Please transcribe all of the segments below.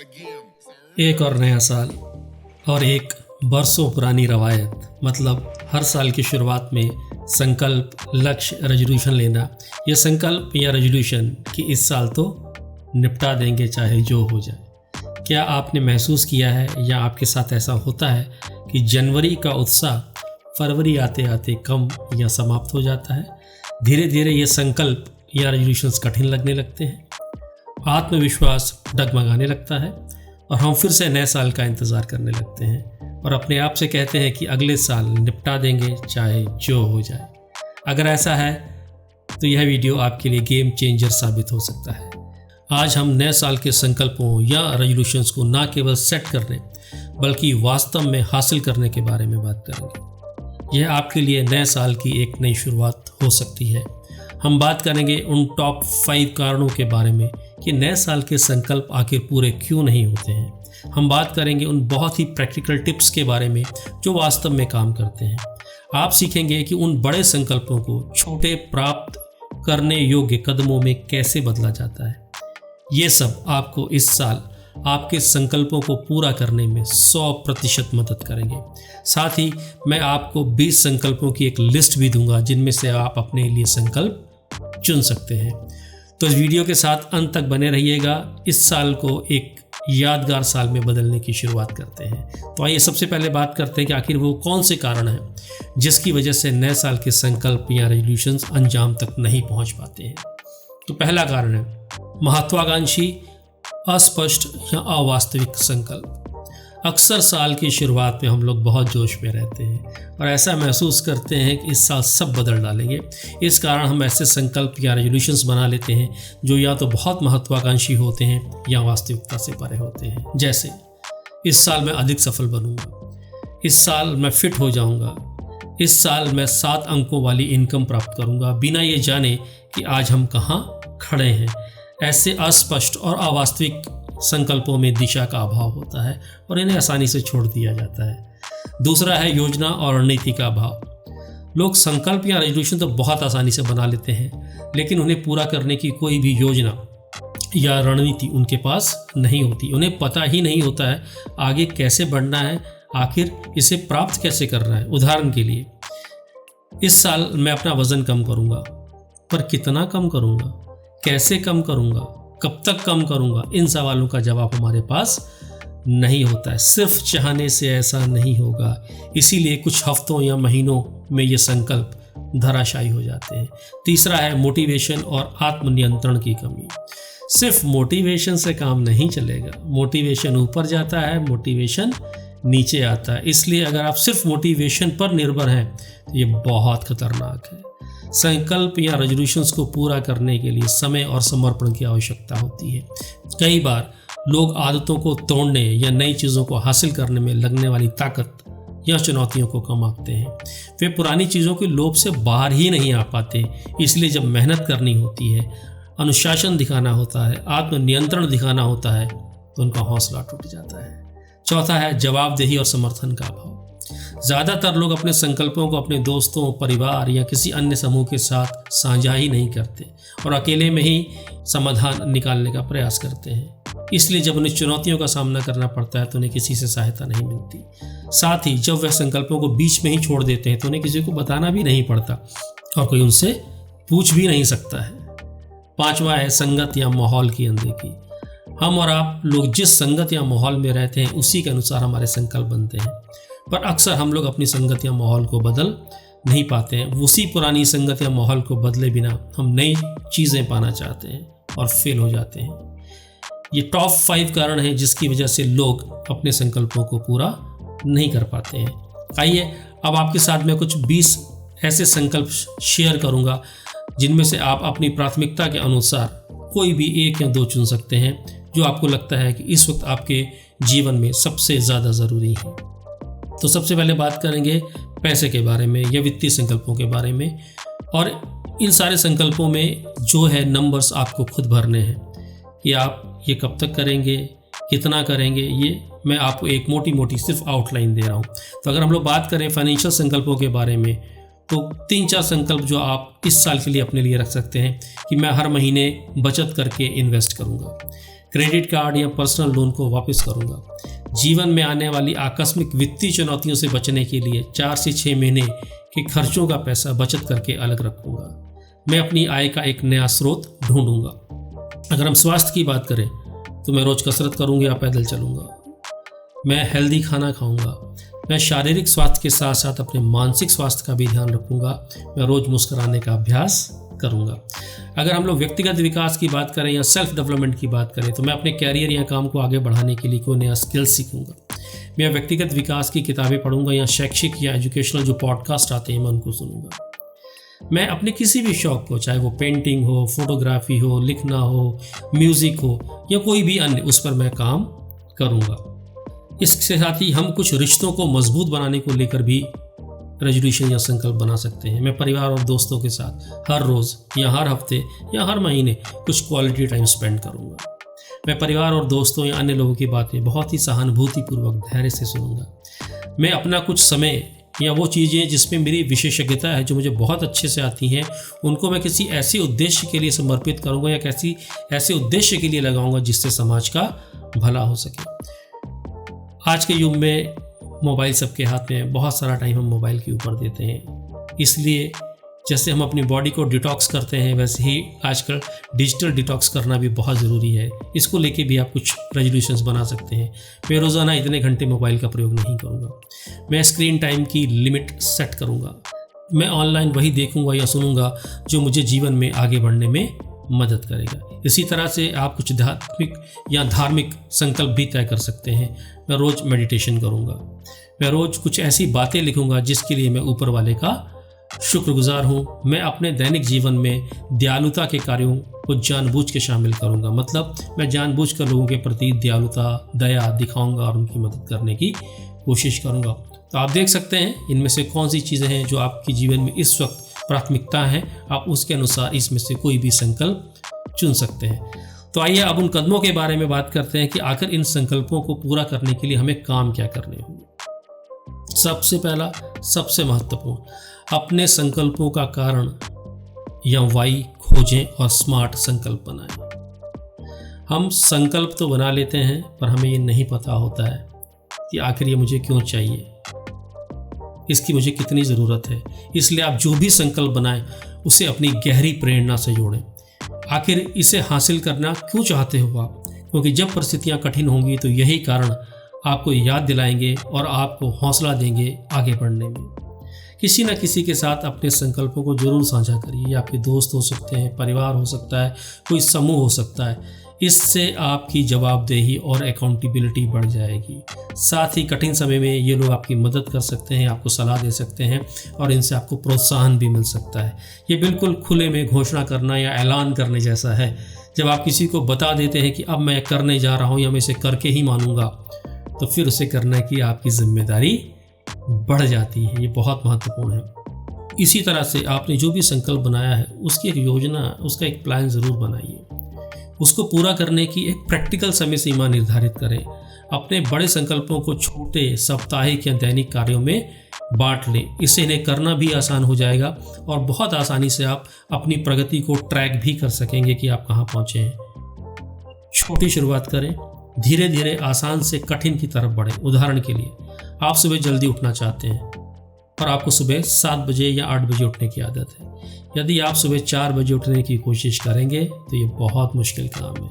एक और नया साल और एक बरसों पुरानी रवायत, मतलब हर साल की शुरुआत में संकल्प, लक्ष्य, रेजोल्यूशन लेना। यह संकल्प या रेजोल्यूशन कि इस साल तो निपटा देंगे चाहे जो हो जाए। क्या आपने महसूस किया है या आपके साथ ऐसा होता है कि जनवरी का उत्साह फरवरी आते आते कम या समाप्त हो जाता है? धीरे धीरे ये संकल्प या रेजोल्यूशंस कठिन लगने लगते हैं, आत्मविश्वास डगमगाने लगता है और हम फिर से नए साल का इंतज़ार करने लगते हैं और अपने आप से कहते हैं कि अगले साल निपटा देंगे चाहे जो हो जाए। अगर ऐसा है तो यह वीडियो आपके लिए गेम चेंजर साबित हो सकता है। आज हम नए साल के संकल्पों या रेजोल्यूशंस को न केवल सेट करने बल्कि वास्तव में हासिल करने के बारे में बात करेंगे। यह आपके लिए नए साल की एक नई शुरुआत हो सकती है। हम बात करेंगे उन टॉप 5 कारणों के बारे में कि नए साल के संकल्प आखिर पूरे क्यों नहीं होते हैं। हम बात करेंगे उन बहुत ही प्रैक्टिकल टिप्स के बारे में जो वास्तव में काम करते हैं। आप सीखेंगे कि उन बड़े संकल्पों को छोटे प्राप्त करने योग्य कदमों में कैसे बदला जाता है। ये सब आपको इस साल आपके संकल्पों को पूरा करने में 100% मदद करेंगे। साथ ही मैं आपको 20 संकल्पों की एक लिस्ट भी दूंगा जिनमें से आप अपने लिए संकल्प चुन सकते हैं। तो इस वीडियो के साथ अंत तक बने रहिएगा। इस साल को एक यादगार साल में बदलने की शुरुआत करते हैं। तो आइए सबसे पहले बात करते हैं कि आखिर वो कौन से कारण हैं जिसकी वजह से नए साल के संकल्प या रेजोल्यूशंस अंजाम तक नहीं पहुंच पाते हैं। तो पहला कारण है महत्वाकांक्षी, अस्पष्ट या अवास्तविक संकल्प। अक्सर साल की शुरुआत में हम लोग बहुत जोश में रहते हैं और ऐसा महसूस करते हैं कि इस साल सब बदल डालेंगे। इस कारण हम ऐसे संकल्प या रेजोल्यूशंस बना लेते हैं जो या तो बहुत महत्वाकांक्षी होते हैं या वास्तविकता से परे होते हैं। जैसे इस साल मैं अधिक सफल बनूंगा, इस साल मैं फिट हो जाऊंगा, इस साल मैं 7 अंकों वाली इनकम प्राप्त करूंगा, बिना ये जाने कि आज हम कहाँ खड़े हैं। ऐसे अस्पष्ट और अवास्तविक संकल्पों में दिशा का अभाव होता है और इन्हें आसानी से छोड़ दिया जाता है। दूसरा है योजना और रणनीति का अभाव। लोग संकल्प या रेजोल्यूशन तो बहुत आसानी से बना लेते हैं, लेकिन उन्हें पूरा करने की कोई भी योजना या रणनीति उनके पास नहीं होती। उन्हें पता ही नहीं होता है आगे कैसे बढ़ना है, आखिर इसे प्राप्त कैसे करना है। उदाहरण के लिए, इस साल मैं अपना वजन कम करूँगा, पर कितना कम करूँगा, कैसे कम करूँगा, कब तक कम करूँगा, इन सवालों का जवाब हमारे पास नहीं होता है। सिर्फ चाहने से ऐसा नहीं होगा, इसीलिए कुछ हफ्तों या महीनों में ये संकल्प धराशायी हो जाते हैं। तीसरा है मोटिवेशन और आत्मनियंत्रण की कमी। सिर्फ मोटिवेशन से काम नहीं चलेगा। मोटिवेशन ऊपर जाता है, मोटिवेशन नीचे आता है। इसलिए अगर आप सिर्फ मोटिवेशन पर निर्भर हैं तो ये बहुत खतरनाक है। संकल्प या रेजोल्यूशंस को पूरा करने के लिए समय और समर्पण की आवश्यकता होती है। कई बार लोग आदतों को तोड़ने या नई चीज़ों को हासिल करने में लगने वाली ताकत या चुनौतियों को कम आंकते हैं। वे पुरानी चीज़ों के लोभ से बाहर ही नहीं आ पाते। इसलिए जब मेहनत करनी होती है, अनुशासन दिखाना होता है, आत्मनियंत्रण दिखाना होता है, तो उनका हौसला टूट जाता है। चौथा है जवाबदेही और समर्थन का अभाव। ज़्यादातर लोग अपने संकल्पों को अपने दोस्तों, परिवार या किसी अन्य समूह के साथ साझा ही नहीं करते और अकेले में ही समाधान निकालने का प्रयास करते हैं। इसलिए जब उन्हें चुनौतियों का सामना करना पड़ता है तो उन्हें किसी से सहायता नहीं मिलती। साथ ही जब वह संकल्पों को बीच में ही छोड़ देते हैं तो उन्हें किसी को बताना भी नहीं पड़ता और कोई उनसे पूछ भी नहीं सकता है। पांचवा है संगत या माहौल की अनदेखी। हम और आप लोग जिस संगत या माहौल में रहते हैं उसी के अनुसार हमारे संकल्प बनते हैं, पर अक्सर हम लोग अपनी संगत या माहौल को बदल नहीं पाते हैं। उसी पुरानी संगत या माहौल को बदले बिना हम नई चीज़ें पाना चाहते हैं और फेल हो जाते हैं। ये टॉप 5 कारण हैं जिसकी वजह से लोग अपने संकल्पों को पूरा नहीं कर पाते हैं। आइए अब आपके साथ मैं कुछ 20 ऐसे संकल्प शेयर करूंगा जिनमें से आप अपनी प्राथमिकता के अनुसार कोई भी 1 या 2 चुन सकते हैं जो आपको लगता है कि इस वक्त आपके जीवन में सबसे ज़्यादा ज़रूरी है। तो सबसे पहले बात करेंगे पैसे के बारे में या वित्तीय संकल्पों के बारे में। और इन सारे संकल्पों में जो है नंबर्स आपको खुद भरने हैं कि आप ये कब तक करेंगे, कितना करेंगे। ये मैं आपको एक मोटी सिर्फ आउटलाइन दे रहा हूँ। तो अगर हम लोग बात करें फाइनेंशियल संकल्पों के बारे में तो 3-4 संकल्प जो आप इस साल के लिए अपने लिए रख सकते हैं कि मैं हर महीने बचत करके इन्वेस्ट करूँगा, क्रेडिट कार्ड या पर्सनल लोन को वापस करूंगा। जीवन में आने वाली आकस्मिक वित्तीय चुनौतियों से बचने के लिए 4 से 6 महीने के खर्चों का पैसा बचत करके अलग रखूंगा। मैं अपनी आय का एक नया स्रोत ढूंढूंगा। अगर हम स्वास्थ्य की बात करें तो मैं रोज कसरत करूंगा या पैदल चलूंगा। मैं हेल्दी खाना खाऊंगा। मैं शारीरिक स्वास्थ्य के साथ साथ अपने मानसिक स्वास्थ्य का भी ध्यान रखूंगा। मैं रोज मुस्कुराने का अभ्यास करूंगा। अगर हम लोग व्यक्तिगत विकास की बात करें या सेल्फ डेवलपमेंट की बात करें तो मैं अपने कैरियर या काम को आगे बढ़ाने के लिए कोई नया स्किल सीखूंगा। मैं व्यक्तिगत विकास की किताबें पढ़ूंगा या शैक्षिक या एजुकेशनल जो पॉडकास्ट आते हैं मैं उनको सुनूंगा। मैं अपने किसी भी शौक को, चाहे वो पेंटिंग हो, फोटोग्राफी हो, लिखना हो, म्यूजिक हो या कोई भी अन्य, उस पर मैं काम करूंगा। इसके साथ ही हम कुछ रिश्तों को मजबूत बनाने को लेकर भी रेजोल्यूशन या संकल्प बना सकते हैं। मैं परिवार और दोस्तों के साथ हर रोज या हर हफ्ते या हर महीने कुछ क्वालिटी टाइम स्पेंड करूंगा। मैं परिवार और दोस्तों या अन्य लोगों की बातें बहुत ही सहानुभूतिपूर्वक धैर्य से सुनूंगा। मैं अपना कुछ समय या वो चीज़ें जिसमें मेरी विशेषज्ञता है, जो मुझे बहुत अच्छे से आती हैं, उनको मैं किसी ऐसे उद्देश्य के लिए समर्पित करूंगा या किसी ऐसे उद्देश्य के लिए लगाऊंगा जिससे समाज का भला हो सके। आज के युग में मोबाइल सबके हाथ में, बहुत सारा टाइम हम मोबाइल के ऊपर देते हैं। इसलिए जैसे हम अपनी बॉडी को डिटॉक्स करते हैं वैसे ही आजकल डिजिटल डिटॉक्स करना भी बहुत ज़रूरी है। इसको लेके भी आप कुछ रेजोल्यूशंस बना सकते हैं। मैं रोज़ाना इतने घंटे मोबाइल का प्रयोग नहीं करूँगा। मैं स्क्रीन टाइम की लिमिट सेट करूँगा। मैं ऑनलाइन वही देखूँगा या सुनूँगा जो मुझे जीवन में आगे बढ़ने में मदद करेगा। इसी तरह से आप कुछ आध्यात्मिक या धार्मिक संकल्प भी तय कर सकते हैं। मैं रोज़ मेडिटेशन करूँगा। मैं रोज़ कुछ ऐसी बातें लिखूँगा जिसके लिए मैं ऊपर वाले का शुक्रगुजार हूँ। मैं अपने दैनिक जीवन में दयालुता के कार्यों को जानबूझ के शामिल करूँगा। मतलब मैं जानबूझकर लोगों के प्रति दयालुता, दया दिखाऊँगा और उनकी मदद करने की कोशिश करूँगा। तो आप देख सकते हैं इनमें से कौन सी चीज़ें हैं जो आपके जीवन में इस वक्त प्राथमिकता है। आप उसके अनुसार इसमें से कोई भी संकल्प चुन सकते हैं। तो आइए अब उन कदमों के बारे में बात करते हैं कि आखिर इन संकल्पों को पूरा करने के लिए हमें काम क्या करने होंगे। सबसे पहला, सबसे महत्वपूर्ण, अपने संकल्पों का कारण या वाई खोजें और स्मार्ट संकल्प बनाएं। हम संकल्प तो बना लेते हैं पर हमें ये नहीं पता होता है कि आखिर ये मुझे क्यों चाहिए, इसकी मुझे कितनी ज़रूरत है। इसलिए आप जो भी संकल्प बनाएं उसे अपनी गहरी प्रेरणा से जोड़ें। आखिर इसे हासिल करना क्यों चाहते हो आप? क्योंकि जब परिस्थितियां कठिन होंगी तो यही कारण आपको याद दिलाएंगे और आपको हौसला देंगे आगे बढ़ने में। किसी न किसी के साथ अपने संकल्पों को जरूर साझा करिए। ये आपके दोस्त हो सकते हैं, परिवार हो सकता है, कोई समूह हो सकता है। इससे आपकी जवाबदेही और अकाउंटेबिलिटी बढ़ जाएगी। साथ ही कठिन समय में ये लोग आपकी मदद कर सकते हैं, आपको सलाह दे सकते हैं और इनसे आपको प्रोत्साहन भी मिल सकता है। ये बिल्कुल खुले में घोषणा करना या ऐलान करने जैसा है। जब आप किसी को बता देते हैं कि अब मैं करने जा रहा हूँ या मैं इसे करके ही मानूंगा, तो फिर उसे करने की आपकी जिम्मेदारी बढ़ जाती है। ये बहुत महत्वपूर्ण है। इसी तरह से आपने जो भी संकल्प बनाया है उसकी एक योजना, उसका एक प्लान ज़रूर बनाइए। उसको पूरा करने की एक प्रैक्टिकल समय सीमा निर्धारित करें। अपने बड़े संकल्पों को छोटे साप्ताहिक या दैनिक कार्यों में बांट लें। इससे इन्हें करना भी आसान हो जाएगा और बहुत आसानी से आप अपनी प्रगति को ट्रैक भी कर सकेंगे कि आप कहाँ पहुँचे हैं। छोटी शुरुआत करें, धीरे धीरे आसान से कठिन की तरफ बढ़ें। उदाहरण के लिए, आप सुबह जल्दी उठना चाहते हैं और आपको सुबह 7 बजे या 8 बजे उठने की आदत है। यदि आप सुबह 4 बजे उठने की कोशिश करेंगे तो ये बहुत मुश्किल काम है।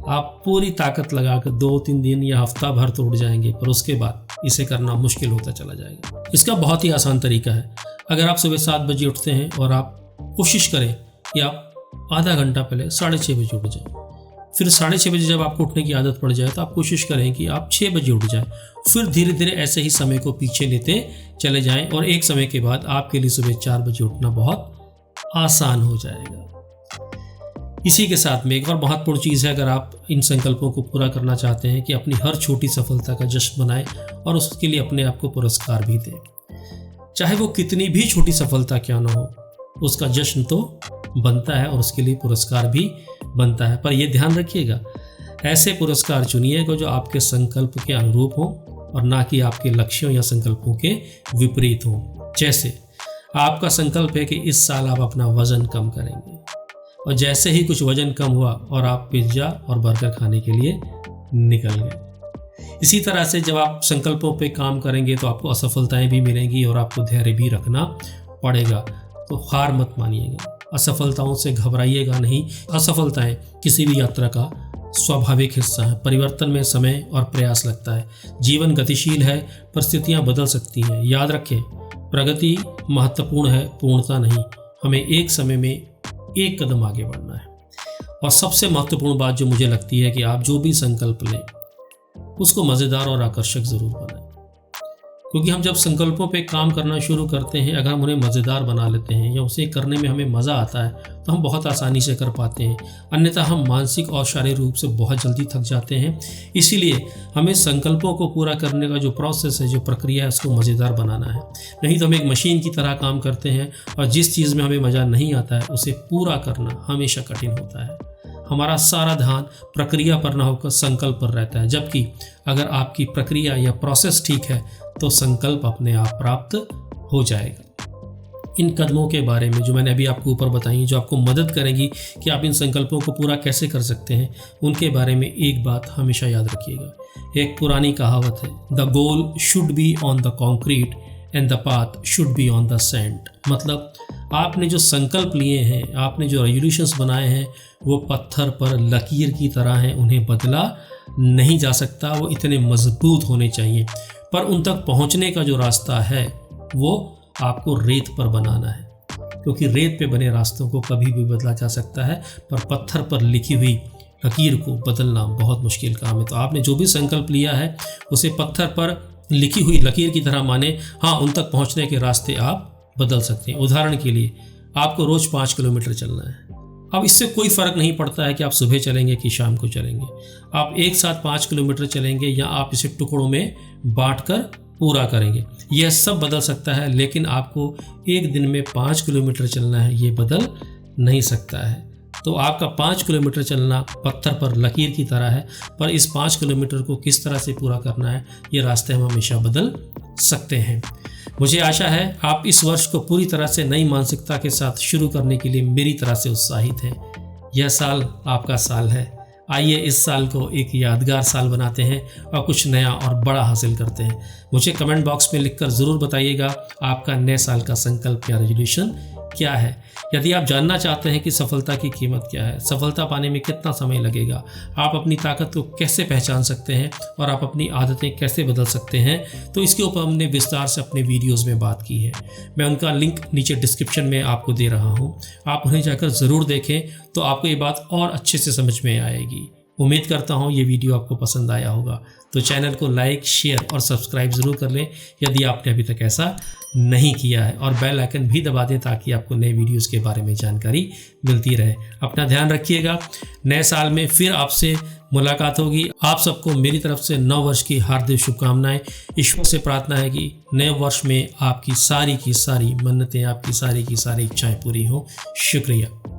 आप पूरी ताकत लगाकर 2-3 दिन या हफ्ता भर तो उठ जाएंगे, पर उसके बाद इसे करना मुश्किल होता चला जाएगा। इसका बहुत ही आसान तरीका है। अगर आप सुबह 7 बजे उठते हैं और आप कोशिश करें कि आप आधा घंटा पहले 6:30 बजे उठ जाएं, फिर 6:30 बजे जब आपको उठने की आदत पड़ जाए तो आप कोशिश करें कि आप 6 बजे उठ जाएं। फिर धीरे धीरे ऐसे ही समय को पीछे लेते चले जाएं और एक समय के बाद आपके लिए सुबह 4 बजे उठना बहुत आसान हो जाएगा। इसी के साथ में एक और महत्वपूर्ण चीज़ है, अगर आप इन संकल्पों को पूरा करना चाहते हैं, कि अपनी हर छोटी सफलता का जश्न मनाएं और उसके लिए अपने आप को पुरस्कार भी दें। चाहे वो कितनी भी छोटी सफलता क्यों ना हो, उसका जश्न तो बनता है और उसके लिए पुरस्कार भी बनता है। पर यह ध्यान रखिएगा, ऐसे पुरस्कार चुनिएगा जो आपके संकल्प के अनुरूप हो और ना कि आपके लक्ष्यों या संकल्पों के विपरीत हो। जैसे आपका संकल्प है कि इस साल आप अपना वजन कम करेंगे और जैसे ही कुछ वजन कम हुआ और आप पिज्ज़ा और बर्गर खाने के लिए निकल गए। इसी तरह से जब आप संकल्पों पे काम करेंगे तो आपको असफलताएं भी मिलेंगी और आपको धैर्य भी रखना पड़ेगा। तो हार मत मानिएगा, असफलताओं से घबराइएगा नहीं। असफलताएं किसी भी यात्रा का स्वाभाविक हिस्सा है। परिवर्तन में समय और प्रयास लगता है। जीवन गतिशील है, परिस्थितियां बदल सकती हैं। याद रखें, प्रगति महत्वपूर्ण है, पूर्णता नहीं। हमें एक समय में एक कदम आगे बढ़ना है। और सबसे महत्वपूर्ण बात जो मुझे लगती है कि आप जो भी संकल्प लें उसको मज़ेदार और आकर्षक ज़रूर बनाएं, क्योंकि हम जब संकल्पों पे काम करना शुरू करते हैं, अगर हम उन्हें मज़ेदार बना लेते हैं या उसे करने में हमें मज़ा आता है तो हम बहुत आसानी से कर पाते हैं। अन्यथा हम मानसिक और शारीरिक रूप से बहुत जल्दी थक जाते हैं। इसीलिए हमें संकल्पों को पूरा करने का जो प्रोसेस है, जो प्रक्रिया है, उसको मज़ेदार बनाना है। नहीं तो हम एक मशीन की तरह काम करते हैं और जिस चीज़ में हमें मज़ा नहीं आता है उसे पूरा करना हमेशा कठिन होता है। हमारा सारा ध्यान प्रक्रिया पर न होकर संकल्प पर रहता है। जबकि अगर आपकी प्रक्रिया या प्रोसेस ठीक है तो संकल्प अपने आप प्राप्त हो जाएगा। इन कदमों के बारे में जो मैंने अभी आपको ऊपर बताई, जो आपको मदद करेंगी कि आप इन संकल्पों को पूरा कैसे कर सकते हैं, उनके बारे में एक बात हमेशा याद रखिएगा। एक पुरानी कहावत है, the goal should be on the concrete and the path should be on the sand. मतलब आपने जो संकल्प लिए हैं, आपने जो रेजोल्यूशंस बनाए हैं, वो पत्थर पर लकीर की तरह हैं। उन्हें बदला नहीं जा सकता। वो इतने मजबूत होने चाहिए, पर उन तक पहुंचने का जो रास्ता है वो आपको रेत पर बनाना है, क्योंकि रेत पे बने रास्तों को कभी भी बदला जा सकता है, पर पत्थर पर लिखी हुई लकीर को बदलना बहुत मुश्किल काम है। तो आपने जो भी संकल्प लिया है उसे पत्थर पर लिखी हुई लकीर की तरह माने। हाँ, उन तक पहुंचने के रास्ते आप बदल सकते हैं। उदाहरण के लिए, आपको रोज़ 5 किलोमीटर चलना है। अब इससे कोई फ़र्क नहीं पड़ता है कि आप सुबह चलेंगे कि शाम को चलेंगे। आप एक साथ 5 किलोमीटर चलेंगे या आप इसे टुकड़ों में बांटकर पूरा करेंगे, यह सब बदल सकता है। लेकिन आपको एक दिन में 5 किलोमीटर चलना है, ये बदल नहीं सकता है। तो आपका 5 किलोमीटर चलना पत्थर पर लकीर की तरह है, पर इस 5 किलोमीटर को किस तरह से पूरा करना है, ये रास्ते हम हमेशा बदल सकते हैं। मुझे आशा है आप इस वर्ष को पूरी तरह से नई मानसिकता के साथ शुरू करने के लिए मेरी तरह से उत्साहित हैं। यह साल आपका साल है। आइए इस साल को एक यादगार साल बनाते हैं और कुछ नया और बड़ा हासिल करते हैं। मुझे कमेंट बॉक्स में लिखकर ज़रूर बताइएगा आपका नए साल का संकल्प या रेजोल्यूशन क्या है। यदि आप जानना चाहते हैं कि सफलता की कीमत क्या है, सफलता पाने में कितना समय लगेगा, आप अपनी ताकत को कैसे पहचान सकते हैं और आप अपनी आदतें कैसे बदल सकते हैं, तो इसके ऊपर हमने विस्तार से अपने वीडियोस में बात की है। मैं उनका लिंक नीचे डिस्क्रिप्शन में आपको दे रहा हूं। आप उन्हें जाकर ज़रूर देखें, तो आपको ये बात और अच्छे से समझ में आएगी। उम्मीद करता हूँ ये वीडियो आपको पसंद आया होगा। तो चैनल को लाइक, शेयर और सब्सक्राइब ज़रूर कर लें यदि आपने अभी तक ऐसा नहीं किया है, और बेल आइकन भी दबा दें ताकि आपको नए वीडियोस के बारे में जानकारी मिलती रहे। अपना ध्यान रखिएगा। नए साल में फिर आपसे मुलाकात होगी। आप सबको मेरी तरफ से नव वर्ष की हार्दिक शुभकामनाएं। ईश्वर से प्रार्थना है कि नए वर्ष में आपकी सारी की सारी मन्नतें, आपकी सारी की सारी इच्छाएं पूरी हों। शुक्रिया।